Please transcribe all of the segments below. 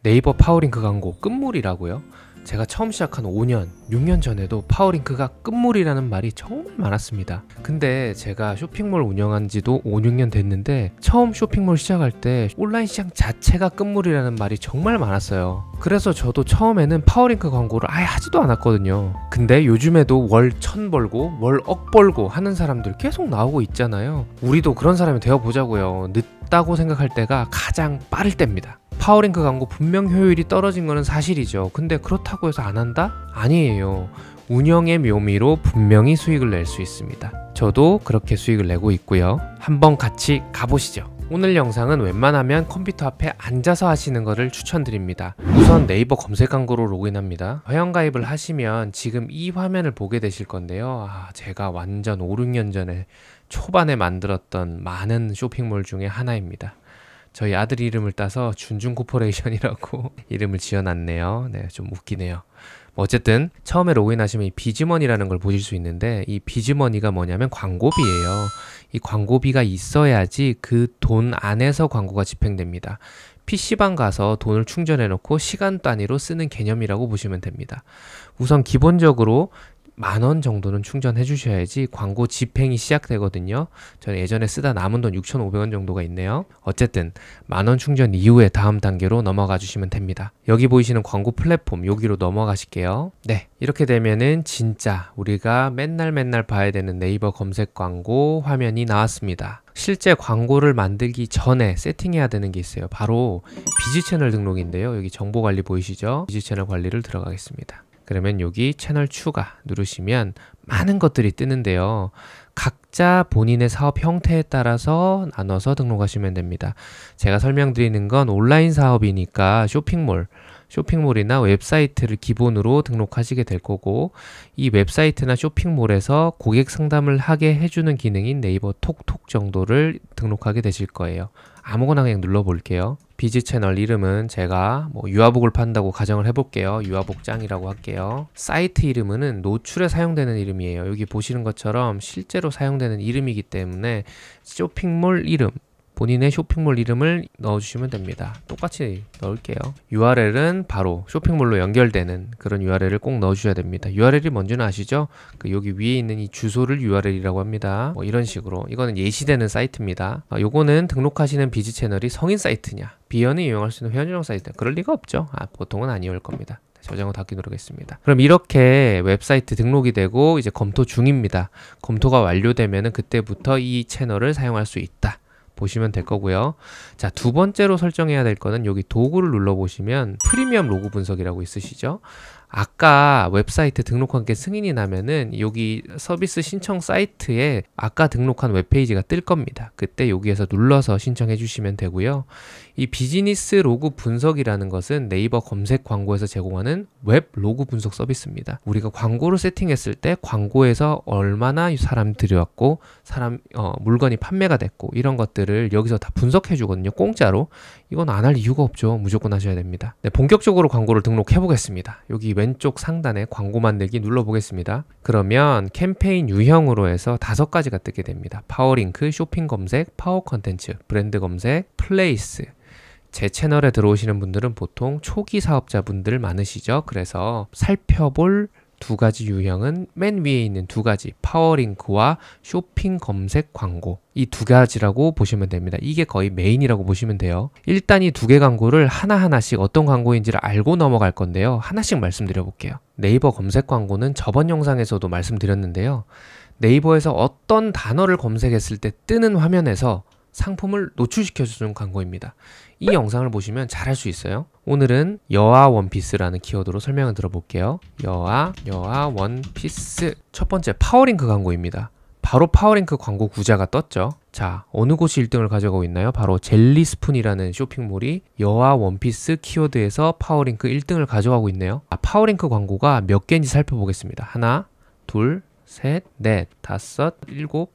네이버 파워링크 광고 끝물이라고요? 제가 처음 시작한 5년, 6년 전에도 파워링크가 끝물이라는 말이 정말 많았습니다. 근데 제가 쇼핑몰 운영한 지도 5, 6년 됐는데 처음 쇼핑몰 시작할 때 온라인 시장 자체가 끝물이라는 말이 정말 많았어요. 그래서 저도 처음에는 파워링크 광고를 아예 하지도 않았거든요. 근데 요즘에도 월 1000 벌고 월 억 벌고 하는 사람들 계속 나오고 있잖아요. 우리도 그런 사람이 되어보자고요. 늦다고 생각할 때가 가장 빠를 때입니다. 파워링크 광고 분명 효율이 떨어진 거는 사실이죠. 근데 그렇다고 해서 안 한다? 아니에요. 운영의 묘미로 분명히 수익을 낼 수 있습니다. 저도 그렇게 수익을 내고 있고요. 한번 같이 가보시죠. 오늘 영상은 웬만하면 컴퓨터 앞에 앉아서 하시는 것을 추천드립니다. 우선 네이버 검색 광고로 로그인합니다. 회원가입을 하시면 지금 이 화면을 보게 되실 건데요. 제가 완전 5, 6년 전에 초반에 만들었던 많은 쇼핑몰 중에 하나입니다. 저희 아들 이름을 따서 준준 코퍼레이션이라고 이름을 지어놨네요. 네, 좀 웃기네요. 어쨌든 처음에 로그인하시면 이 비즈머니라는 걸 보실 수 있는데 이 비즈머니가 뭐냐면 광고비예요. 이 광고비가 있어야지 그 돈 안에서 광고가 집행됩니다. PC방 가서 돈을 충전해 놓고 시간 단위로 쓰는 개념이라고 보시면 됩니다. 우선 기본적으로 10,000원 정도는 충전해 주셔야지 광고 집행이 시작되거든요. 저는 예전에 쓰다 남은 돈 6,500원 정도가 있네요. 어쨌든 10,000원 충전 이후에 다음 단계로 넘어가 주시면 됩니다. 여기 보이시는 광고 플랫폼 여기로 넘어가실게요. 네, 이렇게 되면은 진짜 우리가 맨날 봐야 되는 네이버 검색 광고 화면이 나왔습니다. 실제 광고를 만들기 전에 세팅해야 되는 게 있어요. 바로 비즈 채널 등록인데요. 여기 정보 관리 보이시죠? 비즈 채널 관리를 들어가겠습니다. 그러면 여기 채널 추가 누르시면 많은 것들이 뜨는데요. 각자 본인의 사업 형태에 따라서 나눠서 등록하시면 됩니다. 제가 설명드리는 건 온라인 사업이니까 쇼핑몰이나 웹사이트를 기본으로 등록하시게 될 거고 이 웹사이트나 쇼핑몰에서 고객 상담을 하게 해주는 기능인 네이버 톡톡 정도를 등록하게 되실 거예요. 아무거나 그냥 눌러볼게요. 비즈 채널 이름은 제가 유아복을 판다고 가정을 해볼게요. 유아복장이라고 할게요. 사이트 이름은 노출에 사용되는 이름이에요. 여기 보시는 것처럼 실제로 사용되는 이름이기 때문에 쇼핑몰 이름, 본인의 쇼핑몰 이름을 넣어주시면 됩니다. 똑같이 넣을게요. URL은 바로 쇼핑몰로 연결되는 그런 URL을 꼭 넣어주셔야 됩니다. URL이 뭔지는 아시죠? 여기 위에 있는 이 주소를 URL이라고 합니다. 이런 식으로 이거는 예시되는 사이트입니다. 요거는 등록하시는 비즈 채널이 성인 사이트냐 비연이 이용할 수 있는 회원용 사이트 그럴 리가 없죠. 보통은 아니올 겁니다. 저장 후 닫기 누르겠습니다. 그럼 이렇게 웹사이트 등록이 되고 이제 검토 중입니다. 검토가 완료되면은 그때부터 이 채널을 사용할 수 있다 보시면 될 거고요. 자, 두 번째로 설정해야 될 거는 여기 도구를 눌러보시면 프리미엄 로그 분석이라고 있으시죠? 아까 웹사이트 등록한 게 승인이 나면은 여기 서비스 신청 사이트에 아까 등록한 웹페이지가 뜰 겁니다. 그때 여기에서 눌러서 신청해 주시면 되고요. 이 비즈니스 로그 분석이라는 것은 네이버 검색 광고에서 제공하는 웹 로그 분석 서비스입니다. 우리가 광고를 세팅했을 때 광고에서 얼마나 사람이 들여왔고 물건이 판매가 됐고 이런 것들을 여기서 다 분석해 주거든요. 공짜로. 이건 안 할 이유가 없죠. 무조건 하셔야 됩니다. 네, 본격적으로 광고를 등록해 보겠습니다. 여기 왼쪽 상단에 광고 만들기 눌러보겠습니다. 그러면 캠페인 유형으로 해서 5가지가 뜨게 됩니다. 파워링크, 쇼핑 검색, 파워 컨텐츠, 브랜드 검색, 플레이스. 제 채널에 들어오시는 분들은 보통 초기 사업자분들 많으시죠. 그래서 살펴볼 2가지 유형은 맨 위에 있는 2가지 파워링크와 쇼핑 검색 광고 이 2가지라고 보시면 됩니다. 이게 거의 메인이라고 보시면 돼요. 일단 이 2개 광고를 하나하나씩 어떤 광고인지를 알고 넘어갈 건데요. 하나씩 말씀드려 볼게요. 네이버 검색 광고는 저번 영상에서도 말씀드렸는데요. 네이버에서 어떤 단어를 검색했을 때 뜨는 화면에서 상품을 노출시켜주는 광고입니다. 이 영상을 보시면 잘 할 수 있어요. 오늘은 여아 원피스라는 키워드로 설명을 들어볼게요. 여아 원피스 첫 번째 파워링크 광고입니다. 바로 파워링크 광고 구자가 떴죠. 자, 어느 곳이 1등을 가져가고 있나요? 바로 젤리스푼이라는 쇼핑몰이 여아 원피스 키워드에서 파워링크 1등을 가져가고 있네요. 파워링크 광고가 몇 개인지 살펴보겠습니다. 하나, 둘, 셋, 넷, 다섯, 일곱,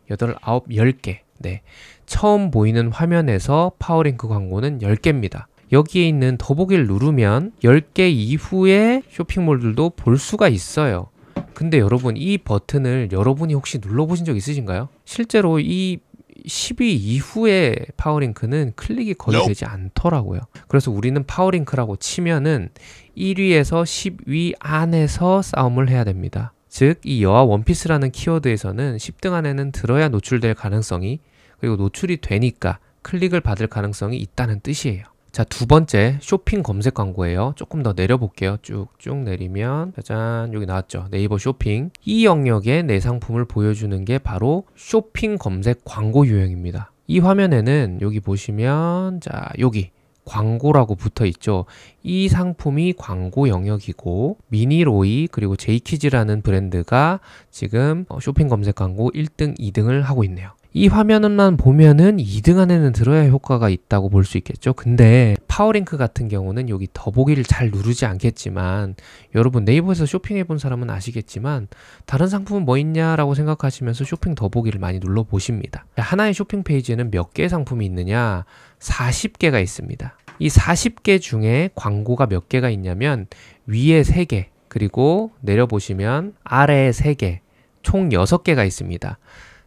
여덟, 아홉, 10개. 네, 처음 보이는 화면에서 파워링크 광고는 10개입니다. 여기에 있는 더보기를 누르면 10개 이후에 쇼핑몰들도 볼 수가 있어요. 근데 여러분 이 버튼을 여러분이 혹시 눌러보신 적 있으신가요? 실제로 이 10위 이후에 파워링크는 클릭이 거의 되지 않더라고요. 그래서 우리는 파워링크라고 치면은 1위에서 10위 안에서 싸움을 해야 됩니다. 즉, 이 여아 원피스라는 키워드에서는 10등 안에는 들어야 노출될 가능성이, 그리고 노출이 되니까 클릭을 받을 가능성이 있다는 뜻이에요. 자, 두 번째 쇼핑 검색 광고예요. 조금 더 내려볼게요. 쭉쭉 내리면 짜잔, 여기 나왔죠. 네이버 쇼핑. 이 영역에 내 상품을 보여주는 게 바로 쇼핑 검색 광고 유형입니다. 이 화면에는 여기 보시면, 자, 여기 광고라고 붙어 있죠. 이 상품이 광고 영역이고, 미니로이 그리고 제이키즈라는 브랜드가 지금 쇼핑 검색 광고 1등, 2등을 하고 있네요. 이 화면만 보면은 2등 안에는 들어야 효과가 있다고 볼 수 있겠죠. 근데 파워링크 같은 경우는 여기 더보기를 잘 누르지 않겠지만, 여러분 네이버에서 쇼핑해 본 사람은 아시겠지만 다른 상품은 뭐 있냐라고 생각하시면서 쇼핑 더보기를 많이 눌러 보십니다. 하나의 쇼핑 페이지에는 몇 개의 상품이 있느냐? 40개가 있습니다. 이 40개 중에 광고가 몇 개가 있냐면 위에 3개, 그리고 내려보시면 아래에 3개, 총 6개가 있습니다.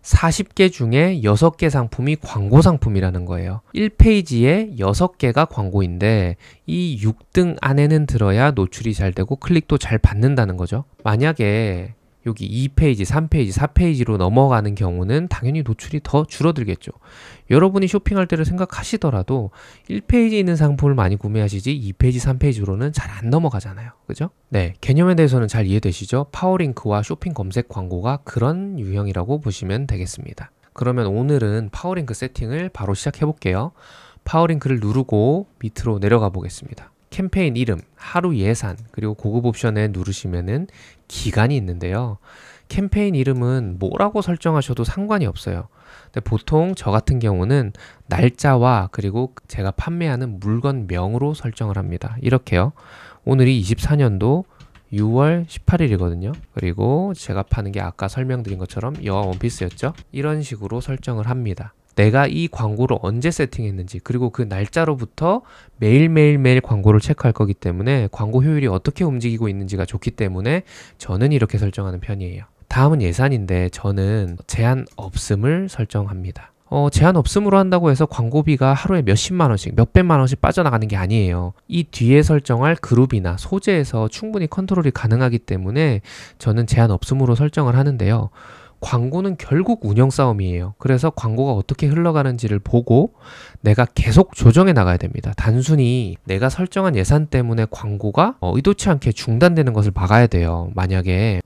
40개 중에 6개 상품이 광고 상품이라는 거예요. 1페이지에 6개가 광고인데 이 6등 안에는 들어야 노출이 잘 되고 클릭도 잘 받는다는 거죠. 만약에 여기 2페이지, 3페이지, 4페이지로 넘어가는 경우는 당연히 노출이 더 줄어들겠죠. 여러분이 쇼핑할 때를 생각하시더라도 1페이지에 있는 상품을 많이 구매하시지 2페이지, 3페이지로는 잘 안 넘어가잖아요. 그죠? 네, 개념에 대해서는 잘 이해되시죠? 파워링크와 쇼핑 검색 광고가 그런 유형이라고 보시면 되겠습니다. 그러면 오늘은 파워링크 세팅을 바로 시작해 볼게요. 파워링크를 누르고 밑으로 내려가 보겠습니다. 캠페인 이름, 하루 예산, 그리고 고급 옵션에 누르시면은 기간이 있는데요. 캠페인 이름은 뭐라고 설정하셔도 상관이 없어요. 근데 보통 저 같은 경우는 날짜와 그리고 제가 판매하는 물건명으로 설정을 합니다. 이렇게요. 오늘이 24년도 6월 18일이거든요. 그리고 제가 파는 게 아까 설명드린 것처럼 여아 원피스였죠. 이런 식으로 설정을 합니다. 내가 이 광고를 언제 세팅했는지, 그리고 그 날짜로부터 매일매일 광고를 체크할 거기 때문에 광고 효율이 어떻게 움직이고 있는지가 좋기 때문에 저는 이렇게 설정하는 편이에요. 다음은 예산인데 저는 제한 없음을 설정합니다. 제한 없음으로 한다고 해서 광고비가 하루에 몇십만 원씩, 몇백만 원씩 빠져나가는 게 아니에요. 이 뒤에 설정할 그룹이나 소재에서 충분히 컨트롤이 가능하기 때문에 저는 제한 없음으로 설정을 하는데요. 광고는 결국 운영 싸움이에요. 그래서 광고가 어떻게 흘러가는지를 보고 내가 계속 조정해 나가야 됩니다. 단순히 내가 설정한 예산 때문에 광고가 의도치 않게 중단되는 것을 막아야 돼요. 만약에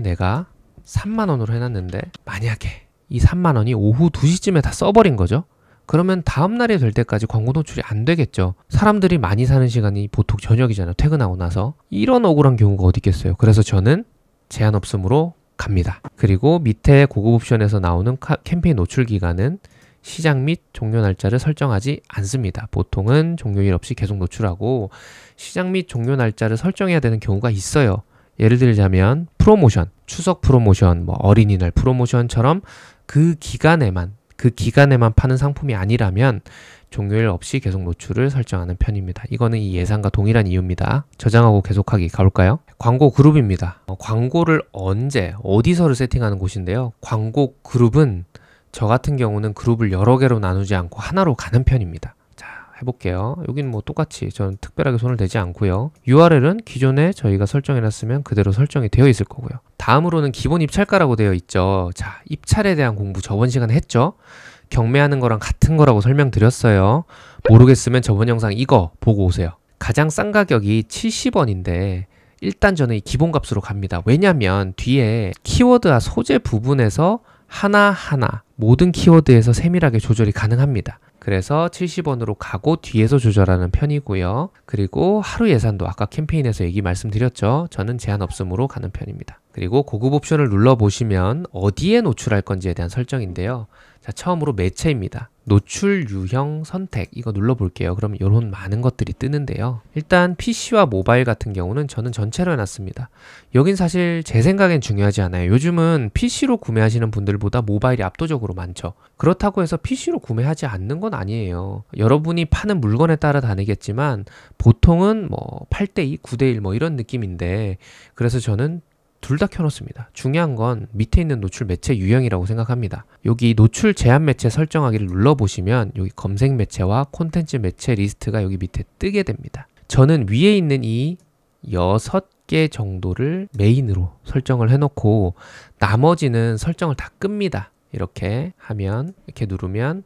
내가 3만 원으로 해놨는데 만약에 이 3만 원이 오후 2시쯤에 다 써버린 거죠. 그러면 다음날이 될 때까지 광고 노출이 안 되겠죠. 사람들이 많이 사는 시간이 보통 저녁이잖아요. 퇴근하고 나서. 이런 억울한 경우가 어디 있겠어요. 그래서 저는 제한 없음으로 갑니다. 그리고 밑에 고급 옵션에서 나오는 캠페인 노출 기간은 시작 및 종료 날짜를 설정하지 않습니다. 보통은 종료일 없이 계속 노출하고 시작 및 종료 날짜를 설정해야 되는 경우가 있어요. 예를 들자면 프로모션, 추석 프로모션, 뭐 어린이날 프로모션처럼 그 기간에만 파는 상품이 아니라면 종료일 없이 계속 노출을 설정하는 편입니다. 이거는 이 예산과 동일한 이유입니다. 저장하고 계속하기 가볼까요? 광고 그룹입니다. 광고를 언제, 어디서를 세팅하는 곳인데요. 광고 그룹은 저 같은 경우는 그룹을 여러 개로 나누지 않고 하나로 가는 편입니다. 자, 해볼게요. 여기는 뭐 똑같이 저는 특별하게 손을 대지 않고요. URL은 기존에 저희가 설정해놨으면 그대로 설정이 되어 있을 거고요. 다음으로는 기본 입찰가라고 되어 있죠. 자, 입찰에 대한 공부 저번 시간에 했죠. 경매하는 거랑 같은 거라고 설명드렸어요. 모르겠으면 저번 영상 이거 보고 오세요. 가장 싼 가격이 70원인데 일단 저는 이 기본값으로 갑니다. 왜냐면 뒤에 키워드와 소재 부분에서 하나하나 모든 키워드에서 세밀하게 조절이 가능합니다. 그래서 70원으로 가고 뒤에서 조절하는 편이고요. 그리고 하루 예산도 아까 캠페인에서 얘기 말씀드렸죠. 저는 제한 없음으로 가는 편입니다. 그리고 고급 옵션을 눌러보시면 어디에 노출할 건지에 대한 설정인데요. 자, 처음으로 매체입니다. 노출 유형 선택 이거 눌러볼게요. 그럼 이런 많은 것들이 뜨는데요. 일단 PC와 모바일 같은 경우는 저는 전체로 해놨습니다. 여긴 사실 제 생각엔 중요하지 않아요. 요즘은 PC로 구매하시는 분들보다 모바일이 압도적으로 많죠. 그렇다고 해서 PC로 구매하지 않는 건 아니에요. 여러분이 파는 물건에 따라 다르겠지만 보통은 뭐 8대2, 9대1 뭐 이런 느낌인데 그래서 저는 둘 다 켜놓습니다. 중요한 건 밑에 있는 노출 매체 유형이라고 생각합니다. 여기 노출 제한 매체 설정하기를 눌러보시면 여기 검색 매체와 콘텐츠 매체 리스트가 여기 밑에 뜨게 됩니다. 저는 위에 있는 이 6개 정도를 메인으로 설정을 해놓고 나머지는 설정을 다 끕니다. 이렇게 하면, 이렇게 누르면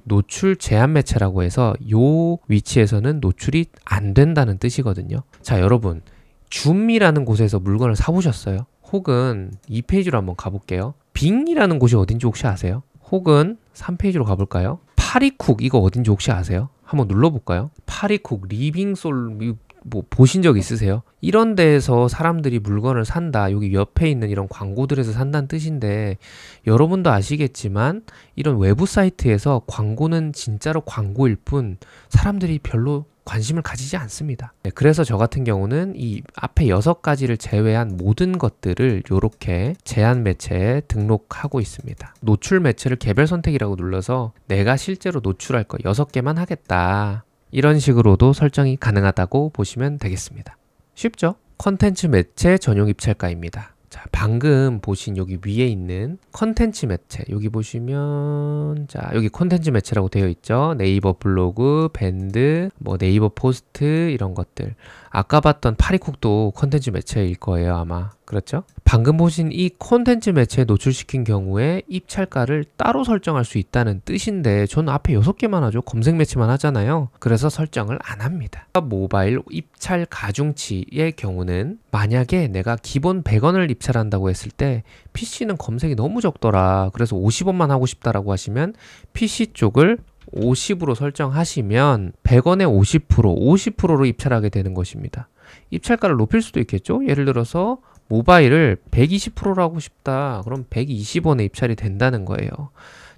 노출 제한 매체라고 해서 요 위치에서는 노출이 안 된다는 뜻이거든요. 자, 여러분, 줌이라는 곳에서 물건을 사보셨어요? 혹은 2페이지로 한번 가볼게요. 빙이라는 곳이 어딘지 혹시 아세요? 혹은 3페이지로 가볼까요? 파리쿡 이거 어딘지 혹시 아세요? 한번 눌러볼까요? 파리쿡, 리빙솔 뭐 보신 적 있으세요? 이런 데에서 사람들이 물건을 산다. 여기 옆에 있는 이런 광고들에서 산다는 뜻인데 여러분도 아시겠지만 이런 외부 사이트에서 광고는 진짜로 광고일 뿐 사람들이 별로 관심을 가지지 않습니다. 네, 그래서 저 같은 경우는 이 앞에 6가지를 제외한 모든 것들을 이렇게 제한 매체에 등록하고 있습니다. 노출 매체를 개별 선택이라고 눌러서 내가 실제로 노출할 거 6개만 하겠다. 이런 식으로도 설정이 가능하다고 보시면 되겠습니다. 쉽죠? 컨텐츠 매체 전용 입찰가입니다. 자, 방금 보신 여기 위에 있는 컨텐츠 매체, 여기 보시면 자, 여기 컨텐츠 매체라고 되어 있죠. 네이버 블로그, 밴드, 뭐 네이버 포스트 이런 것들. 아까 봤던 파리쿡도 컨텐츠 매체일 거예요, 아마. 그렇죠? 방금 보신 이 콘텐츠 매체에 노출시킨 경우에 입찰가를 따로 설정할 수 있다는 뜻인데 저는 앞에 6개만 하죠. 검색 매체만 하잖아요. 그래서 설정을 안 합니다. 모바일 입찰 가중치의 경우는 만약에 내가 기본 100원을 입찰한다고 했을 때 PC는 검색이 너무 적더라. 그래서 50원만 하고 싶다라고 하시면 PC 쪽을 50으로 설정하시면 100원에 50%로 입찰하게 되는 것입니다. 입찰가를 높일 수도 있겠죠. 예를 들어서 모바일을 120%로 하고 싶다. 그럼 120원에 입찰이 된다는 거예요.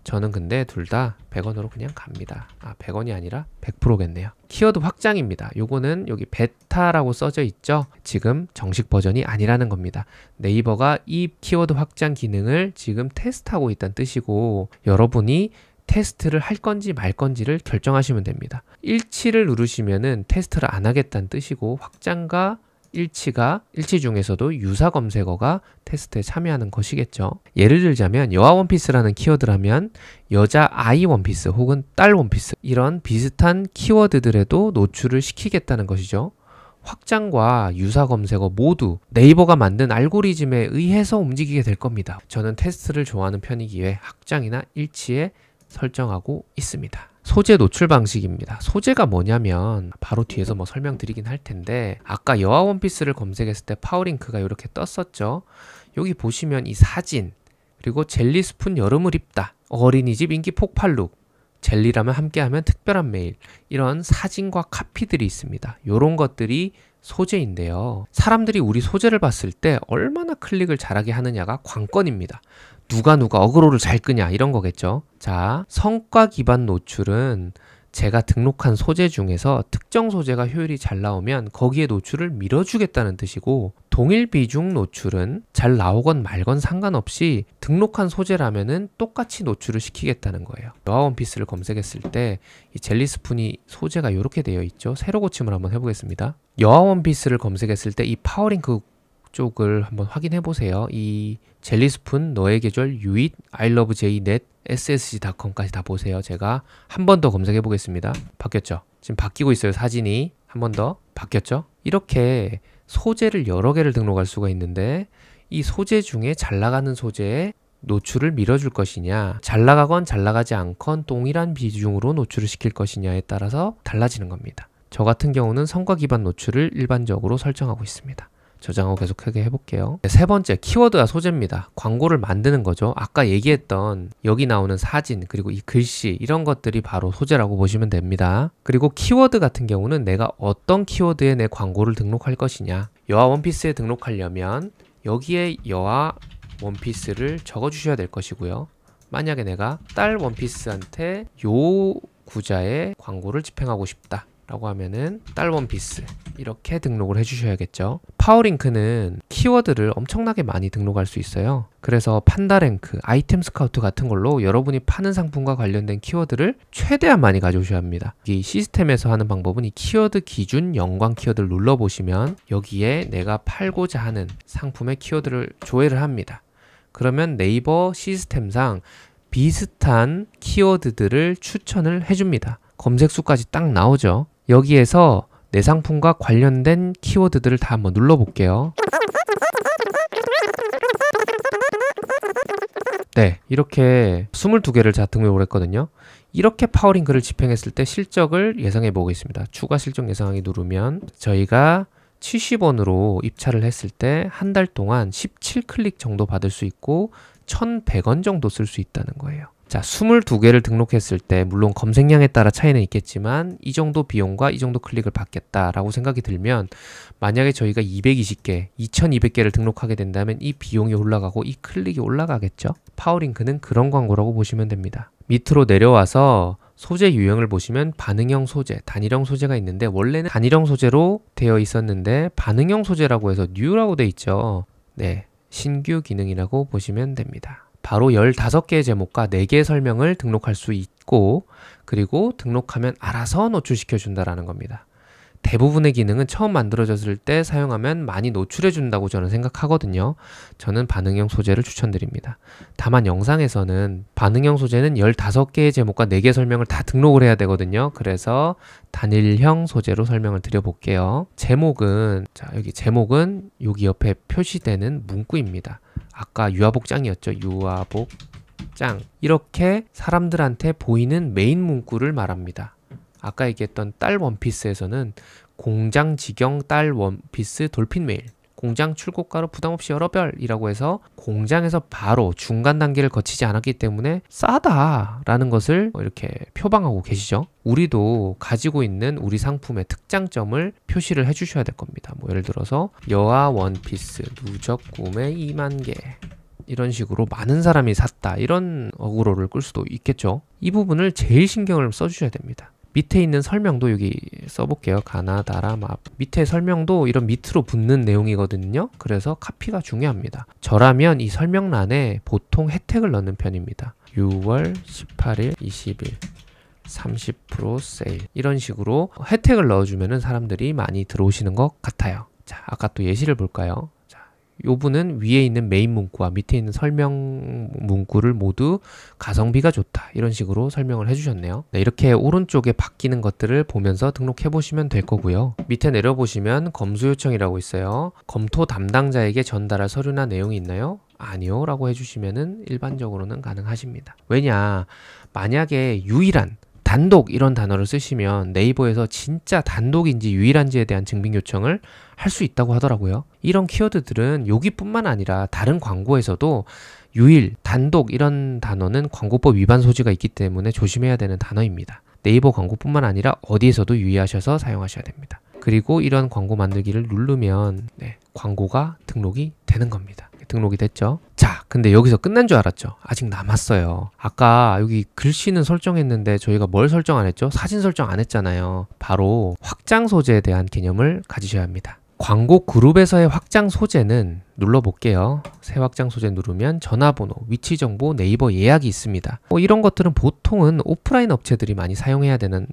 저는 근데 둘 다 100원으로 그냥 갑니다. 100원이 아니라 100%겠네요. 키워드 확장입니다. 요거는 여기 베타라고 써져 있죠. 지금 정식 버전이 아니라는 겁니다. 네이버가 이 키워드 확장 기능을 지금 테스트하고 있다는 뜻이고 여러분이 테스트를 할 건지 말 건지를 결정하시면 됩니다. 일치를 누르시면은 테스트를 안 하겠다는 뜻이고 확장과 일치 중에서도 유사 검색어가 테스트에 참여하는 것이겠죠. 예를 들자면 여아 원피스라는 키워드라면 여자 아이 원피스 혹은 딸 원피스 이런 비슷한 키워드들에도 노출을 시키겠다는 것이죠. 확장과 유사 검색어 모두 네이버가 만든 알고리즘에 의해서 움직이게 될 겁니다. 저는 테스트를 좋아하는 편이기에 확장이나 일치에 설정하고 있습니다. 소재 노출 방식입니다. 소재가 뭐냐면 바로 뒤에서 뭐 설명드리긴 할 텐데 아까 여아 원피스를 검색했을 때 파워링크가 이렇게 떴었죠. 여기 보시면 이 사진 그리고 젤리 스푼 여름을 입다 어린이집 인기 폭발룩 젤리라면 함께하면 특별한 메일 이런 사진과 카피들이 있습니다. 이런 것들이 소재인데요. 사람들이 우리 소재를 봤을 때 얼마나 클릭을 잘하게 하느냐가 관건입니다. 누가 어그로를 잘 끄냐 이런 거겠죠. 자, 성과 기반 노출은 제가 등록한 소재 중에서 특정 소재가 효율이 잘 나오면 거기에 노출을 밀어주겠다는 뜻이고 동일 비중 노출은 잘 나오건 말건 상관없이 등록한 소재라면은 똑같이 노출을 시키겠다는 거예요. 여아 원피스를 검색했을 때 이 젤리 스푼이 소재가 이렇게 되어 있죠. 세로 고침을 한번 해보겠습니다. 여아 원피스를 검색했을 때 이 파워링크 쪽을 한번 확인해 보세요. 이 젤리 스푼 너의 계절 유잇 ilovej.net ssg.com까지 다 보세요. 제가 한 번 더 검색해 보겠습니다. 바뀌었죠? 지금 바뀌고 있어요. 사진이 한 번 더 바뀌었죠? 이렇게 소재를 여러 개를 등록할 수가 있는데 이 소재 중에 잘 나가는 소재에 노출을 밀어줄 것이냐 잘 나가건 잘 나가지 않건 동일한 비중으로 노출을 시킬 것이냐에 따라서 달라지는 겁니다. 저 같은 경우는 성과 기반 노출을 일반적으로 설정하고 있습니다. 저장하고 계속하게 해볼게요. 세 번째, 키워드와 소재입니다. 광고를 만드는 거죠. 아까 얘기했던 여기 나오는 사진 그리고 이 글씨 이런 것들이 바로 소재라고 보시면 됩니다. 그리고 키워드 같은 경우는 내가 어떤 키워드에 내 광고를 등록할 것이냐. 여아 원피스에 등록하려면 여기에 여아 원피스를 적어주셔야 될 것이고요. 만약에 내가 딸 원피스한테 요 구자에 광고를 집행하고 싶다 라고 하면은 딸 원피스 이렇게 등록을 해주셔야겠죠. 파워링크는 키워드를 엄청나게 많이 등록할 수 있어요. 그래서 판다랭크, 아이템 스카우트 같은 걸로 여러분이 파는 상품과 관련된 키워드를 최대한 많이 가져오셔야 합니다. 이 시스템에서 하는 방법은 이 키워드 기준 연관 키워드를 눌러보시면 여기에 내가 팔고자 하는 상품의 키워드를 조회를 합니다. 그러면 네이버 시스템상 비슷한 키워드들을 추천을 해줍니다. 검색수까지 딱 나오죠. 여기에서 내 상품과 관련된 키워드들을 다 한번 눌러볼게요. 네, 이렇게 22개를 다 등록을 했거든요. 이렇게 파워링크를 집행했을 때 실적을 예상해 보겠습니다. 추가 실적 예상하기 누르면 저희가 70원으로 입찰을 했을 때 한 달 동안 17클릭 정도 받을 수 있고 1,100원 정도 쓸 수 있다는 거예요. 자, 22개를 등록했을 때 물론 검색량에 따라 차이는 있겠지만 이 정도 비용과 이 정도 클릭을 받겠다라고 생각이 들면 만약에 저희가 220개, 2200개를 등록하게 된다면 이 비용이 올라가고 이 클릭이 올라가겠죠. 파워링크는 그런 광고라고 보시면 됩니다. 밑으로 내려와서 소재 유형을 보시면 반응형 소재, 단일형 소재가 있는데 원래는 단일형 소재로 되어 있었는데 반응형 소재라고 해서 뉴라고 되어 있죠. 네, 신규 기능이라고 보시면 됩니다. 바로 15개의 제목과 4개의 설명을 등록할 수 있고 그리고 등록하면 알아서 노출시켜 준다라는 겁니다. 대부분의 기능은 처음 만들어졌을 때 사용하면 많이 노출해 준다고 저는 생각하거든요. 저는 반응형 소재를 추천드립니다. 다만 영상에서는 반응형 소재는 15개의 제목과 4개 설명을 다 등록을 해야 되거든요. 그래서 단일형 소재로 설명을 드려볼게요. 제목은 여기 옆에 표시되는 문구입니다. 아까 유아복장이었죠. 유아복장. 이렇게 사람들한테 보이는 메인 문구를 말합니다. 아까 얘기했던 딸 원피스에서는 공장 직영 딸 원피스 돌핀 메일, 공장 출고가로 부담없이 여러 별이라고 해서 공장에서 바로 중간 단계를 거치지 않았기 때문에 싸다라는 것을 이렇게 표방하고 계시죠. 우리도 가지고 있는 우리 상품의 특장점을 표시를 해주셔야 될 겁니다. 뭐 예를 들어서 여아 원피스 누적 구매 2만 개 이런 식으로 많은 사람이 샀다 이런 어그로를 끌 수도 있겠죠. 이 부분을 제일 신경을 써주셔야 됩니다. 밑에 있는 설명도 여기 써볼게요. 가나다라 맵. 밑에 설명도 이런 밑으로 붙는 내용이거든요. 그래서 카피가 중요합니다. 저라면 이 설명란에 보통 혜택을 넣는 편입니다. 6월 18일, 20일 30% 세일 이런 식으로 혜택을 넣어주면 사람들이 많이 들어오시는 것 같아요. 자, 아까 또 예시를 볼까요? 요 분은 위에 있는 메인 문구와 밑에 있는 설명 문구를 모두 가성비가 좋다 이런 식으로 설명을 해주셨네요. 네, 이렇게 오른쪽에 바뀌는 것들을 보면서 등록해 보시면 될 거고요. 밑에 내려보시면 검수 요청이라고 있어요. 검토 담당자에게 전달할 서류나 내용이 있나요? 아니요 라고 해주시면은 일반적으로는 가능하십니다. 왜냐, 만약에 유일한 단독 이런 단어를 쓰시면 네이버에서 진짜 단독인지 유일한지에 대한 증빙 요청을 할 수 있다고 하더라고요. 이런 키워드들은 여기뿐만 아니라 다른 광고에서도 유일, 단독 이런 단어는 광고법 위반 소지가 있기 때문에 조심해야 되는 단어입니다. 네이버 광고뿐만 아니라 어디에서도 유의하셔서 사용하셔야 됩니다. 그리고 이런 광고 만들기를 누르면 광고가 등록이 되는 겁니다. 등록이 됐죠. 자, 근데 여기서 끝난 줄 알았죠? 아직 남았어요. 아까 여기 글씨는 설정했는데 저희가 뭘 설정 안 했죠? 사진 설정 안 했잖아요. 바로 확장 소재에 대한 개념을 가지셔야 합니다. 광고 그룹에서의 확장 소재는 눌러볼게요. 새 확장 소재 누르면 전화번호, 위치 정보, 네이버 예약이 있습니다. 이런 것들은 보통은 오프라인 업체들이 많이 사용해야 되는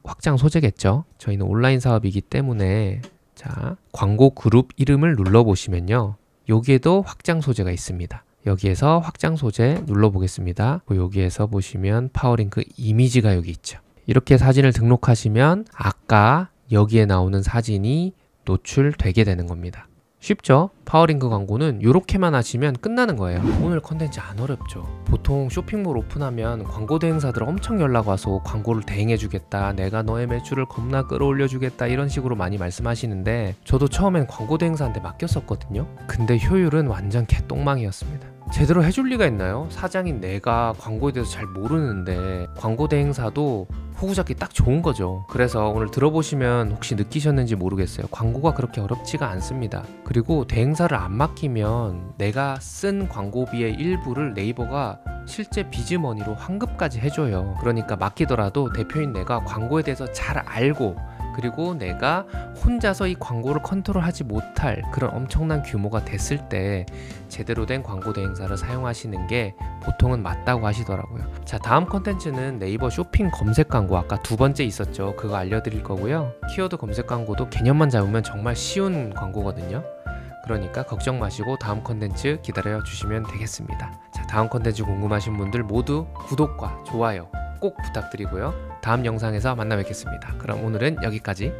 확장 소재겠죠. 저희는 온라인 사업이기 때문에 자, 광고 그룹 이름을 눌러보시면요. 여기에도 확장 소재가 있습니다. 여기에서 확장 소재 눌러보겠습니다. 여기에서 보시면 파워링크 이미지가 여기 있죠. 이렇게 사진을 등록하시면 아까 여기에 나오는 사진이 노출되게 되는 겁니다. 쉽죠? 파워링크 광고는 이렇게만 하시면 끝나는 거예요. 오늘 컨텐츠 안 어렵죠? 보통 쇼핑몰 오픈하면 광고 대행사들 엄청 연락 와서 광고를 대행해 주겠다, 내가 너의 매출을 겁나 끌어올려 주겠다 이런 식으로 많이 말씀하시는데 저도 처음엔 광고 대행사한테 맡겼었거든요. 근데 효율은 완전 개똥망이었습니다. 제대로 해줄 리가 있나요? 사장인 내가 광고에 대해서 잘 모르는데 광고 대행사도 호구 잡기 딱 좋은 거죠. 그래서 오늘 들어보시면 혹시 느끼셨는지 모르겠어요. 광고가 그렇게 어렵지가 않습니다. 그리고 대행사를 안 맡기면 내가 쓴 광고비의 일부를 네이버가 실제 비즈머니로 환급까지 해줘요. 그러니까 맡기더라도 대표인 내가 광고에 대해서 잘 알고 그리고 내가 혼자서 이 광고를 컨트롤하지 못할 그런 엄청난 규모가 됐을 때 제대로 된 광고 대행사를 사용하시는 게 보통은 맞다고 하시더라고요. 자, 다음 컨텐츠는 네이버 쇼핑 검색 광고, 아까 두 번째 있었죠. 그거 알려드릴 거고요. 키워드 검색 광고도 개념만 잡으면 정말 쉬운 광고거든요. 그러니까 걱정 마시고 다음 컨텐츠 기다려 주시면 되겠습니다. 자, 다음 컨텐츠 궁금하신 분들 모두 구독과 좋아요 꼭 부탁드리고요. 다음 영상에서 만나 뵙겠습니다. 그럼 오늘은 여기까지.